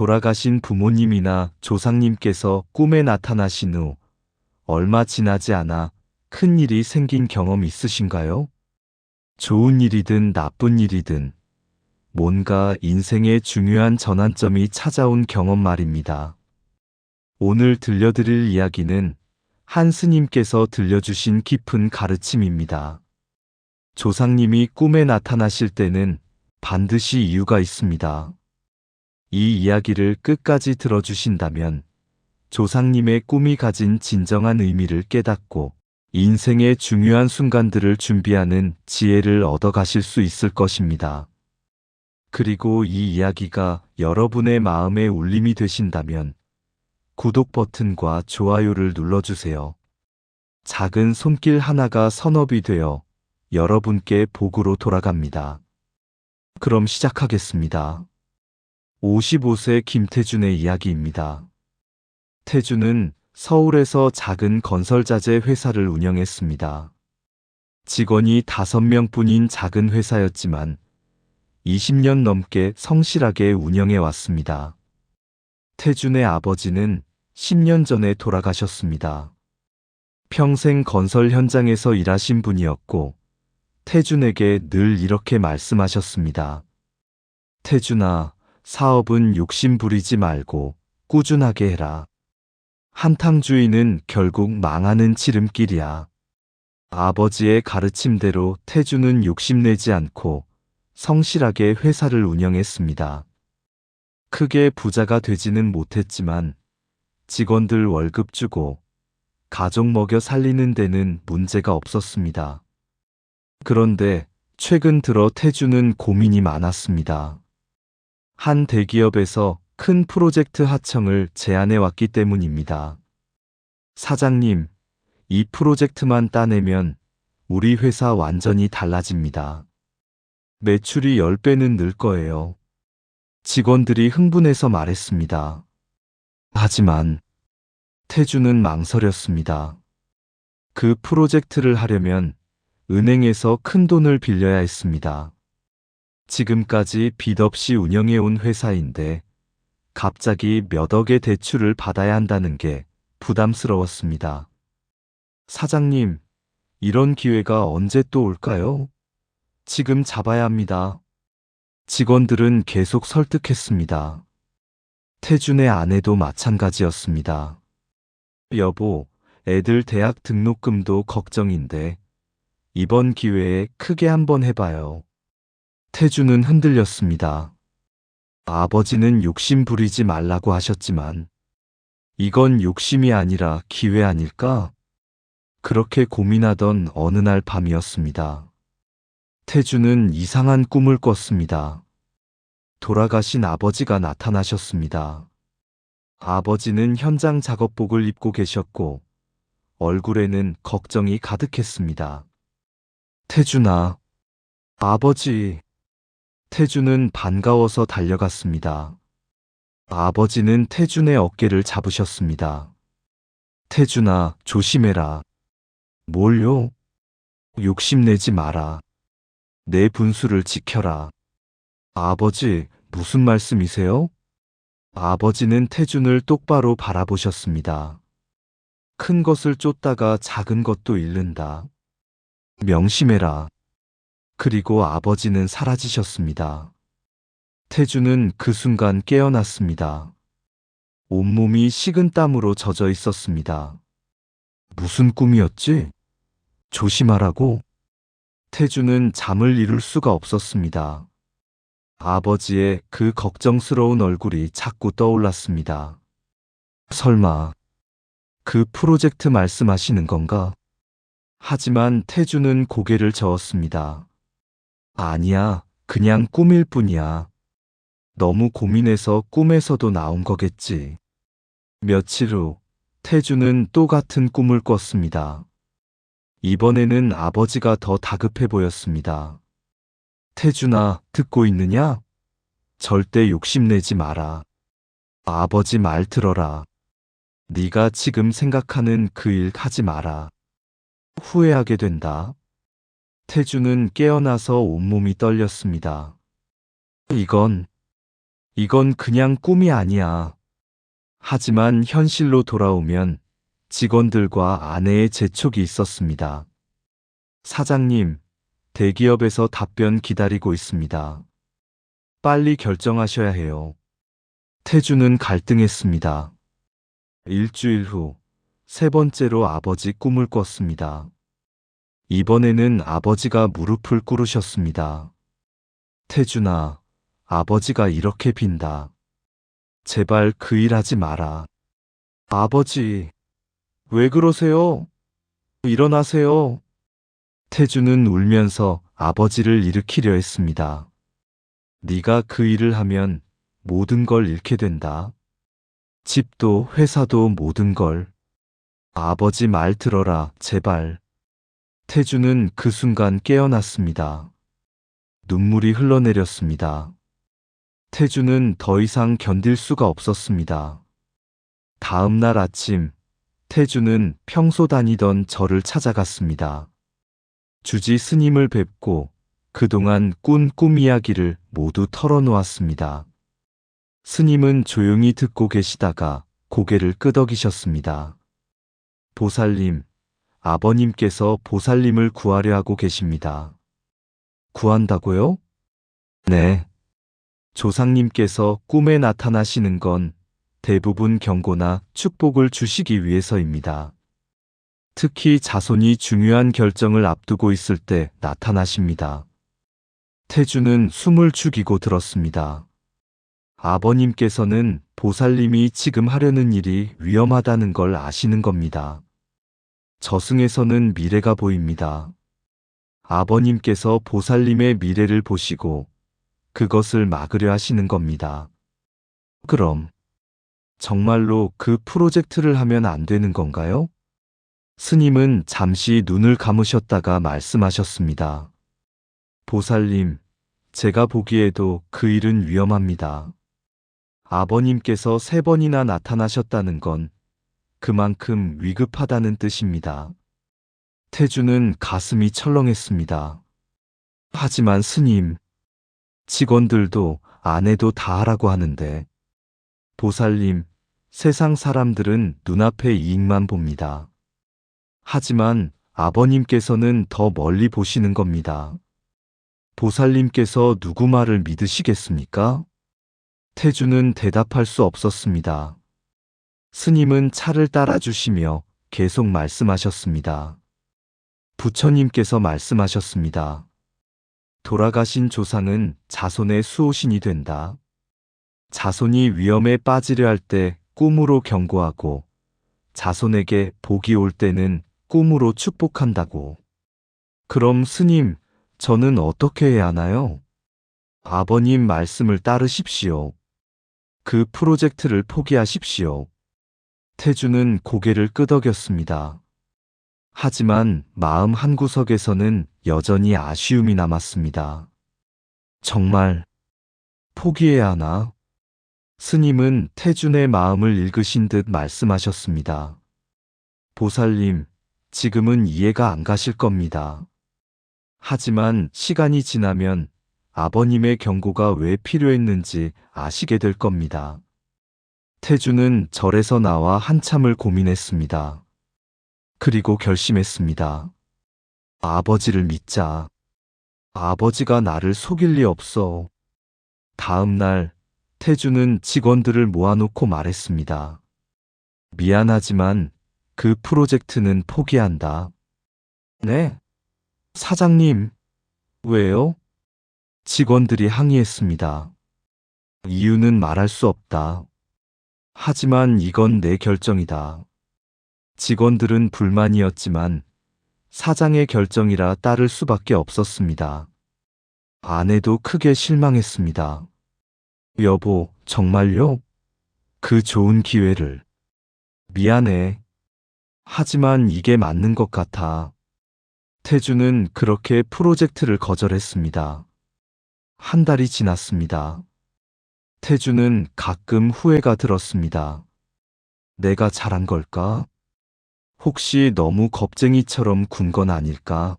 돌아가신 부모님이나 조상님께서 꿈에 나타나신 후 얼마 지나지 않아 큰 일이 생긴 경험 있으신가요? 좋은 일이든 나쁜 일이든 뭔가 인생의 중요한 전환점이 찾아온 경험 말입니다. 오늘 들려드릴 이야기는 한 스님께서 들려주신 깊은 가르침입니다. 조상님이 꿈에 나타나실 때는 반드시 이유가 있습니다. 이 이야기를 끝까지 들어주신다면 조상님의 꿈이 가진 진정한 의미를 깨닫고 인생의 중요한 순간들을 준비하는 지혜를 얻어가실 수 있을 것입니다. 그리고 이 이야기가 여러분의 마음에 울림이 되신다면 구독 버튼과 좋아요를 눌러주세요. 작은 손길 하나가 선업이 되어 여러분께 복으로 돌아갑니다. 그럼 시작하겠습니다. 55세 김태준의 이야기입니다. 태준은 서울에서 작은 건설자재 회사를 운영했습니다. 직원이 5명뿐인 작은 회사였지만 20년 넘게 성실하게 운영해 왔습니다. 태준의 아버지는 10년 전에 돌아가셨습니다. 평생 건설 현장에서 일하신 분이었고 태준에게 늘 이렇게 말씀하셨습니다. 태준아, 사업은 욕심 부리지 말고 꾸준하게 해라. 한탕주의는 결국 망하는 지름길이야. 아버지의 가르침대로 태준은 욕심내지 않고 성실하게 회사를 운영했습니다. 크게 부자가 되지는 못했지만 직원들 월급 주고 가족 먹여 살리는 데는 문제가 없었습니다. 그런데 최근 들어 태준은 고민이 많았습니다. 한 대기업에서 큰 프로젝트 하청을 제안해 왔기 때문입니다. 사장님, 이 프로젝트만 따내면 우리 회사 완전히 달라집니다. 매출이 10배는 늘 거예요. 직원들이 흥분해서 말했습니다. 하지만 태준은 망설였습니다. 그 프로젝트를 하려면 은행에서 큰 돈을 빌려야 했습니다. 지금까지 빚 없이 운영해온 회사인데 갑자기 몇 억의 대출을 받아야 한다는 게 부담스러웠습니다. 사장님, 이런 기회가 언제 또 올까요? 지금 잡아야 합니다. 직원들은 계속 설득했습니다. 태준의 아내도 마찬가지였습니다. 여보, 애들 대학 등록금도 걱정인데 이번 기회에 크게 한번 해봐요. 태준은 흔들렸습니다. 아버지는 욕심 부리지 말라고 하셨지만 이건 욕심이 아니라 기회 아닐까? 그렇게 고민하던 어느 날 밤이었습니다. 태준은 이상한 꿈을 꿨습니다. 돌아가신 아버지가 나타나셨습니다. 아버지는 현장 작업복을 입고 계셨고 얼굴에는 걱정이 가득했습니다. 태준아, 아버지. 태준은 반가워서 달려갔습니다. 아버지는 태준의 어깨를 잡으셨습니다. 태준아, 조심해라. 뭘요? 욕심내지 마라. 내 분수를 지켜라. 아버지, 무슨 말씀이세요? 아버지는 태준을 똑바로 바라보셨습니다. 큰 것을 쫓다가 작은 것도 잃는다. 명심해라. 그리고 아버지는 사라지셨습니다. 태준은 그 순간 깨어났습니다. 온몸이 식은땀으로 젖어 있었습니다. 무슨 꿈이었지? 조심하라고? 태준은 잠을 이룰 수가 없었습니다. 아버지의 그 걱정스러운 얼굴이 자꾸 떠올랐습니다. 설마 그 프로젝트 말씀하시는 건가? 하지만 태준은 고개를 저었습니다. 아니야, 그냥 꿈일 뿐이야. 너무 고민해서 꿈에서도 나온 거겠지. 며칠 후 태준은 또 같은 꿈을 꿨습니다. 이번에는 아버지가 더 다급해 보였습니다. 태준아, 듣고 있느냐? 절대 욕심내지 마라. 아버지 말 들어라. 네가 지금 생각하는 그 일 하지 마라. 후회하게 된다. 태준은 깨어나서 온몸이 떨렸습니다. 이건 이건 그냥 꿈이 아니야. 하지만 현실로 돌아오면 직원들과 아내의 재촉이 있었습니다. 사장님, 대기업에서 답변 기다리고 있습니다. 빨리 결정하셔야 해요. 태주는 갈등했습니다. 일주일 후, 세 번째로 아버지 꿈을 꿨습니다. 이번에는 아버지가 무릎을 꿇으셨습니다. 태준아, 아버지가 이렇게 빈다. 제발 그 일 하지 마라. 아버지, 왜 그러세요? 일어나세요. 태준은 울면서 아버지를 일으키려 했습니다. 네가 그 일을 하면 모든 걸 잃게 된다. 집도 회사도 모든 걸. 아버지 말 들어라, 제발. 태준은 그 순간 깨어났습니다. 눈물이 흘러내렸습니다. 태준은 더 이상 견딜 수가 없었습니다. 다음 날 아침, 태준은 평소 다니던 절을 찾아갔습니다. 주지 스님을 뵙고 그동안 꾼 꿈 이야기를 모두 털어놓았습니다. 스님은 조용히 듣고 계시다가 고개를 끄덕이셨습니다. 보살님, 아버님께서 보살님을 구하려 하고 계십니다. 구한다고요? 네. 조상님께서 꿈에 나타나시는 건 대부분 경고나 축복을 주시기 위해서입니다. 특히 자손이 중요한 결정을 앞두고 있을 때 나타나십니다. 태주는 숨을 죽이고 들었습니다. 아버님께서는 보살님이 지금 하려는 일이 위험하다는 걸 아시는 겁니다. 저승에서는 미래가 보입니다. 아버님께서 보살님의 미래를 보시고 그것을 막으려 하시는 겁니다. 그럼 정말로 그 프로젝트를 하면 안 되는 건가요? 스님은 잠시 눈을 감으셨다가 말씀하셨습니다. 보살님, 제가 보기에도 그 일은 위험합니다. 아버님께서 3번이나 나타나셨다는 건 그만큼 위급하다는 뜻입니다. 태주는 가슴이 철렁했습니다. 하지만 스님, 직원들도 아내도 다 하라고 하는데. 보살님, 세상 사람들은 눈앞의 이익만 봅니다. 하지만 아버님께서는 더 멀리 보시는 겁니다. 보살님께서 누구 말을 믿으시겠습니까? 태주는 대답할 수 없었습니다. 스님은 차를 따라주시며 계속 말씀하셨습니다. 부처님께서 말씀하셨습니다. 돌아가신 조상은 자손의 수호신이 된다. 자손이 위험에 빠지려 할 때 꿈으로 경고하고 자손에게 복이 올 때는 꿈으로 축복한다고. 그럼 스님, 저는 어떻게 해야 하나요? 아버님 말씀을 따르십시오. 그 프로젝트를 포기하십시오. 태주는 고개를 끄덕였습니다. 하지만 마음 한구석에서는 여전히 아쉬움이 남았습니다. 정말 포기해야 하나? 스님은 태준의 마음을 읽으신 듯 말씀하셨습니다. 보살님, 지금은 이해가 안 가실 겁니다. 하지만 시간이 지나면 아버님의 경고가 왜 필요했는지 아시게 될 겁니다. 태주는 절에서 나와 한참을 고민했습니다. 그리고 결심했습니다. 아버지를 믿자. 아버지가 나를 속일 리 없어. 다음 날 태주는 직원들을 모아놓고 말했습니다. 미안하지만 그 프로젝트는 포기한다. 네? 사장님, 왜요? 직원들이 항의했습니다. 이유는 말할 수 없다. 하지만 이건 내 결정이다. 직원들은 불만이었지만 사장의 결정이라 따를 수밖에 없었습니다. 아내도 크게 실망했습니다. 여보, 정말요? 그 좋은 기회를. 미안해. 하지만 이게 맞는 것 같아. 태주는 그렇게 프로젝트를 거절했습니다. 한 달이 지났습니다. 태주는 가끔 후회가 들었습니다. 내가 잘한 걸까? 혹시 너무 겁쟁이처럼 군 건 아닐까?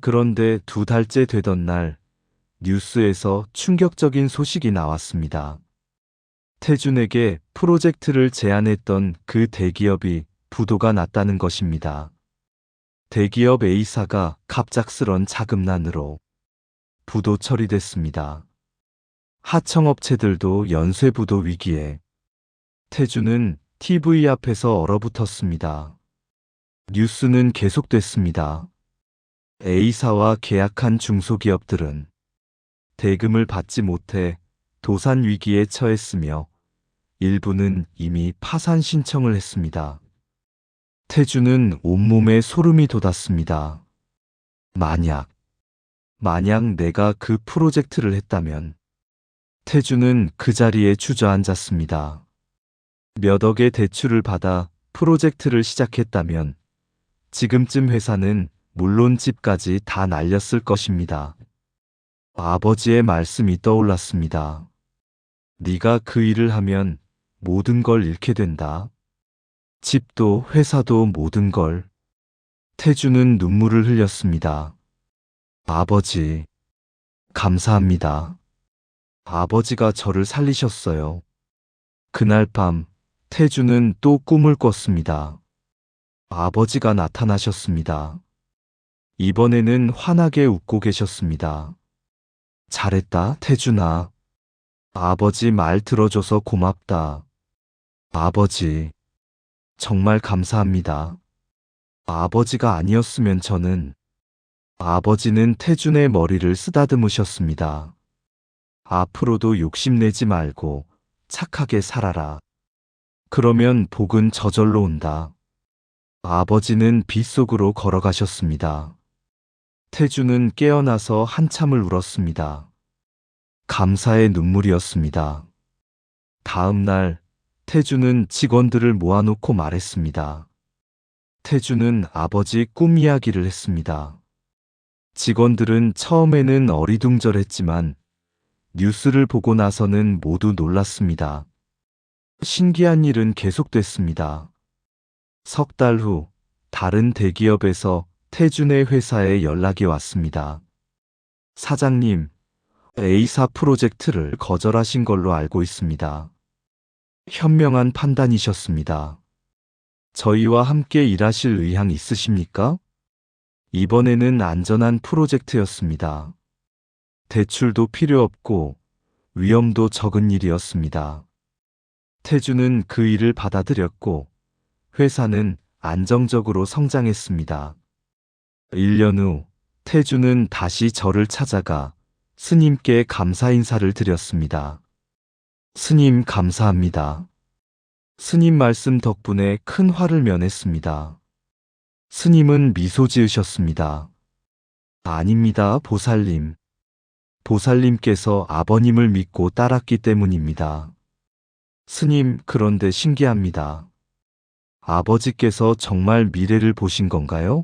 그런데 2달째 되던 날, 뉴스에서 충격적인 소식이 나왔습니다. 태준에게 프로젝트를 제안했던 그 대기업이 부도가 났다는 것입니다. 대기업 A사가 갑작스런 자금난으로 부도 처리됐습니다. 하청업체들도 연쇄부도 위기에 태준은 TV 앞에서 얼어붙었습니다. 뉴스는 계속됐습니다. A사와 계약한 중소기업들은 대금을 받지 못해 도산 위기에 처했으며 일부는 이미 파산 신청을 했습니다. 태준은 온몸에 소름이 돋았습니다. 만약 내가 그 프로젝트를 했다면. 태준은 그 자리에 주저앉았습니다. 몇 억의 대출을 받아 프로젝트를 시작했다면 지금쯤 회사는 물론 집까지 다 날렸을 것입니다. 아버지의 말씀이 떠올랐습니다. 네가 그 일을 하면 모든 걸 잃게 된다. 집도 회사도 모든 걸. 태준은 눈물을 흘렸습니다. 아버지, 감사합니다. 아버지가 저를 살리셨어요. 그날 밤 태준은 또 꿈을 꿨습니다. 아버지가 나타나셨습니다. 이번에는 환하게 웃고 계셨습니다. 잘했다, 태준아. 아버지 말 들어줘서 고맙다. 아버지, 정말 감사합니다. 아버지가 아니었으면 저는. 아버지는 태준의 머리를 쓰다듬으셨습니다. 앞으로도 욕심내지 말고 착하게 살아라. 그러면 복은 저절로 온다. 아버지는 빗속으로 걸어가셨습니다. 태준은 깨어나서 한참을 울었습니다. 감사의 눈물이었습니다. 다음 날 태준은 직원들을 모아놓고 말했습니다. 태준은 아버지 꿈 이야기를 했습니다. 직원들은 처음에는 어리둥절했지만 뉴스를 보고 나서는 모두 놀랐습니다. 신기한 일은 계속됐습니다. 석 달 후 다른 대기업에서 태준의 회사에 연락이 왔습니다. 사장님, A사 프로젝트를 거절하신 걸로 알고 있습니다. 현명한 판단이셨습니다. 저희와 함께 일하실 의향 있으십니까? 이번에는 안전한 프로젝트였습니다. 대출도 필요 없고 위험도 적은 일이었습니다. 태준은 그 일을 받아들였고 회사는 안정적으로 성장했습니다. 1년 후 태준은 다시 저를 찾아가 스님께 감사 인사를 드렸습니다. 스님 감사합니다. 스님 말씀 덕분에 큰 화를 면했습니다. 스님은 미소 지으셨습니다. 아닙니다, 보살님. 보살님께서 아버님을 믿고 따랐기 때문입니다. 스님, 그런데 신기합니다. 아버지께서 정말 미래를 보신 건가요?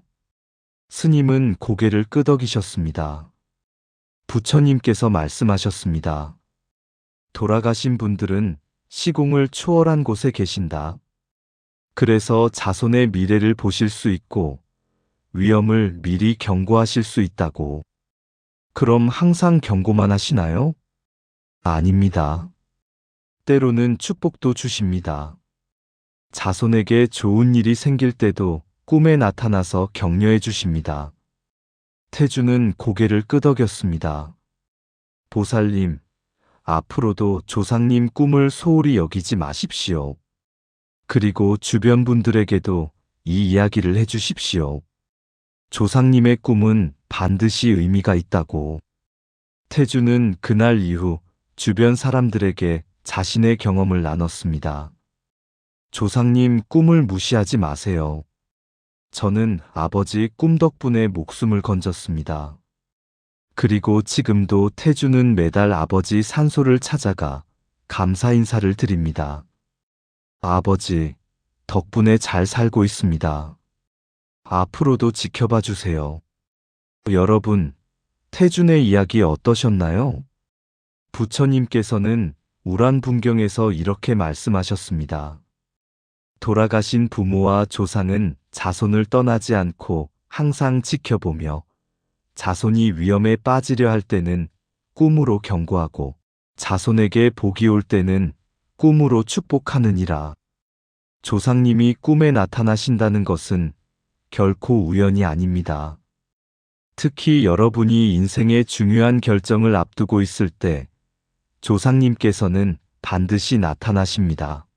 스님은 고개를 끄덕이셨습니다. 부처님께서 말씀하셨습니다. 돌아가신 분들은 시공을 초월한 곳에 계신다. 그래서 자손의 미래를 보실 수 있고 위험을 미리 경고하실 수 있다고. 그럼 항상 경고만 하시나요? 아닙니다. 때로는 축복도 주십니다. 자손에게 좋은 일이 생길 때도 꿈에 나타나서 격려해 주십니다. 태준은 고개를 끄덕였습니다. 보살님, 앞으로도 조상님 꿈을 소홀히 여기지 마십시오. 그리고 주변 분들에게도 이 이야기를 해주십시오. 조상님의 꿈은 반드시 의미가 있다고. 태준은 그날 이후 주변 사람들에게 자신의 경험을 나눴습니다. 조상님 꿈을 무시하지 마세요. 저는 아버지 꿈 덕분에 목숨을 건졌습니다. 그리고 지금도 태준은 매달 아버지 산소를 찾아가 감사 인사를 드립니다. 아버지, 덕분에 잘 살고 있습니다. 앞으로도 지켜봐 주세요. 여러분, 태준의 이야기 어떠셨나요? 부처님께서는 우란분경에서 이렇게 말씀하셨습니다. 돌아가신 부모와 조상은 자손을 떠나지 않고 항상 지켜보며 자손이 위험에 빠지려 할 때는 꿈으로 경고하고 자손에게 복이 올 때는 꿈으로 축복하느니라. 조상님이 꿈에 나타나신다는 것은 결코 우연이 아닙니다. 특히 여러분이 인생의 중요한 결정을 앞두고 있을 때 조상님께서는 반드시 나타나십니다.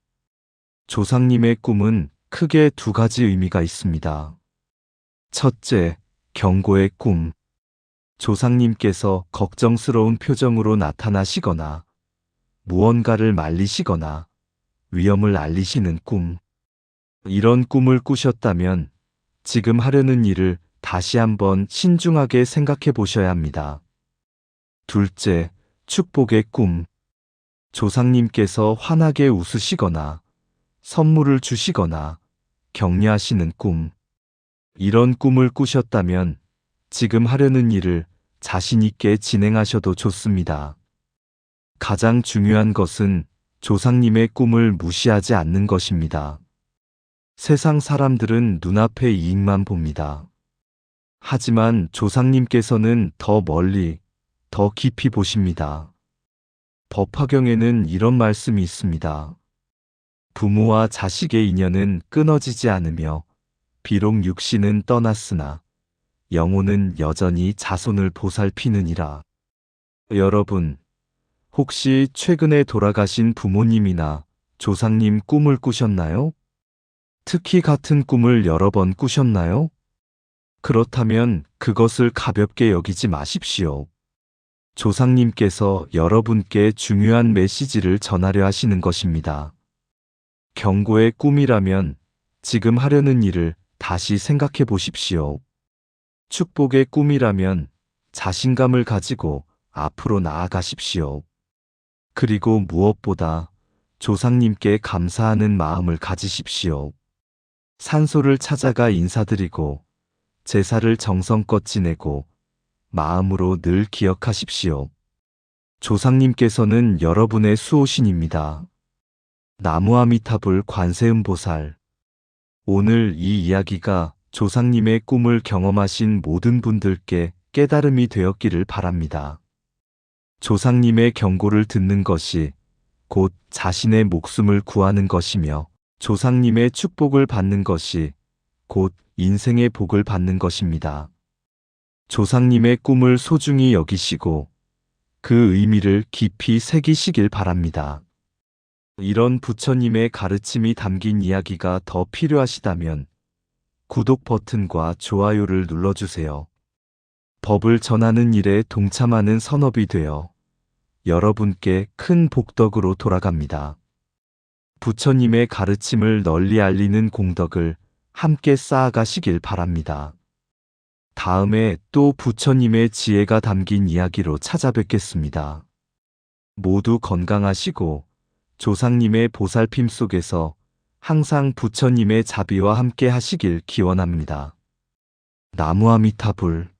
조상님의 꿈은 크게 두 가지 의미가 있습니다. 첫째, 경고의 꿈. 조상님께서 걱정스러운 표정으로 나타나시거나 무언가를 말리시거나 위험을 알리시는 꿈. 이런 꿈을 꾸셨다면 지금 하려는 일을 다시 한번 신중하게 생각해 보셔야 합니다. 둘째, 축복의 꿈. 조상님께서 환하게 웃으시거나 선물을 주시거나 격려하시는 꿈. 이런 꿈을 꾸셨다면 지금 하려는 일을 자신 있게 진행하셔도 좋습니다. 가장 중요한 것은 조상님의 꿈을 무시하지 않는 것입니다. 세상 사람들은 눈앞의 이익만 봅니다. 하지만 조상님께서는 더 멀리, 더 깊이 보십니다. 법화경에는 이런 말씀이 있습니다. 부모와 자식의 인연은 끊어지지 않으며 비록 육신은 떠났으나 영혼은 여전히 자손을 보살피느니라. 여러분, 혹시 최근에 돌아가신 부모님이나 조상님 꿈을 꾸셨나요? 특히 같은 꿈을 여러 번 꾸셨나요? 그렇다면 그것을 가볍게 여기지 마십시오. 조상님께서 여러분께 중요한 메시지를 전하려 하시는 것입니다. 경고의 꿈이라면 지금 하려는 일을 다시 생각해 보십시오. 축복의 꿈이라면 자신감을 가지고 앞으로 나아가십시오. 그리고 무엇보다 조상님께 감사하는 마음을 가지십시오. 산소를 찾아가 인사드리고 제사를 정성껏 지내고 마음으로 늘 기억하십시오. 조상님께서는 여러분의 수호신입니다. 나무아미타불 관세음보살. 오늘 이 이야기가 조상님의 꿈을 경험하신 모든 분들께 깨달음이 되었기를 바랍니다. 조상님의 경고를 듣는 것이 곧 자신의 목숨을 구하는 것이며 조상님의 축복을 받는 것이 곧 인생의 복을 받는 것입니다. 조상님의 꿈을 소중히 여기시고 그 의미를 깊이 새기시길 바랍니다. 이런 부처님의 가르침이 담긴 이야기가 더 필요하시다면 구독 버튼과 좋아요를 눌러주세요. 법을 전하는 일에 동참하는 선업이 되어 여러분께 큰 복덕으로 돌아갑니다. 부처님의 가르침을 널리 알리는 공덕을 함께 쌓아가시길 바랍니다. 다음에 또 부처님의 지혜가 담긴 이야기로 찾아뵙겠습니다. 모두 건강하시고 조상님의 보살핌 속에서 항상 부처님의 자비와 함께 하시길 기원합니다. 나무아미타불.